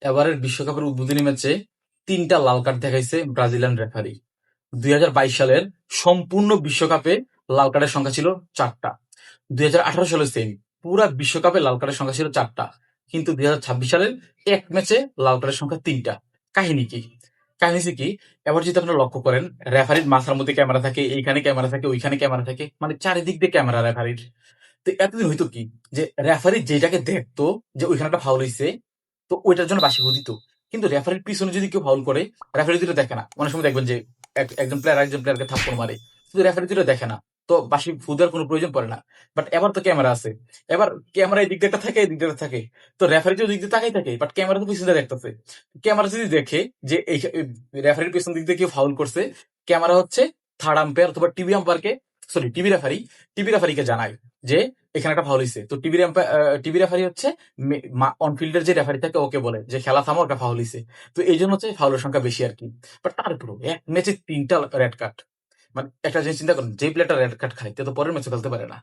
এবারের বিশ্বকাপের উদ্বোধনী ম্যাচে 3টা লাল কার্ড দেখাইছে ব্রাজিলিয়ান রেফারি। 2022 সালের সম্পূর্ণ বিশ্বকাপে লাল কার্ডের সংখ্যা ছিল 4টা। 2018 সালে সেম, পুরা বিশ্বকাপে লাল কার্ডের সংখ্যা ছিল 4টা, কিন্তু 2026 সালের এক ম্যাচে লাল কার্ডের সংখ্যা 3টা। কাহিনী কি? কাহিনী হচ্ছে কি, এবার যদি আপনারা লক্ষ্য করেন, রেফারির মাথার মধ্যে ক্যামেরা থাকে, এইখানে ক্যামেরা থাকে, ওইখানে ক্যামেরা থাকে, মানে চারিদিক দিয়ে ক্যামেরা রেফারির। তো এতদিন হইতো কি, যে রেফারি যেটাকে দেখতো যে ওইখানে একটা ফাউল হইছে, তো ওইটার জন্য বাসি দিত। কিন্তু রেফারির পিছনে যদি কেউ ফাউল করে, রেফারি দুটো দেখে না। অনেক সময় দেখবেন যে একজন প্লেয়ার একজন প্লেয়ারকে থাপ্পড় মারে, কিন্তু রেফারি দুটো দেখে না, তো বাসি দেওয়ার কোনো প্রয়োজন পড়ে না। বাট এবার তো ক্যামেরা আছে, এবার ক্যামেরা এই দিক দিয়ে একটা থাকে, এই দিক দিয়ে একটা থাকে, তো রেফারি তো ওই দিক দিয়ে তাকাই থাকে, বাট ক্যামেরা তো পিছনে দেখতেছে। ক্যামেরা যদি দেখে যে এই রেফারির পিছন দিক দিয়ে কেউ ফাউল করছে, ক্যামেরা হচ্ছে থার্ড আম্পায়ার অথবা টিভি আম্পায়ারকে, সরি টিভি রেফারিকে জানায় যে এখানে একটা ফাউল হয়েছে। তো টিভি রেফারি হচ্ছে অনফিল্ডের যে রেফারি থাকে ওকে বলে যে খেলা থামো, একটা ফাউল হয়েছে। তো এই জন্য হচ্ছে ফাউলের সংখ্যা বেশি আর কি। বাট তারপরেও এক ম্যাচে 3টা রেড কার্ড, মানে একটা জিনিস চিন্তা করেন, যে প্লেয়ারটা রেড কার্ড খায় সে তো পরের ম্যাচে খেলতে পারে না।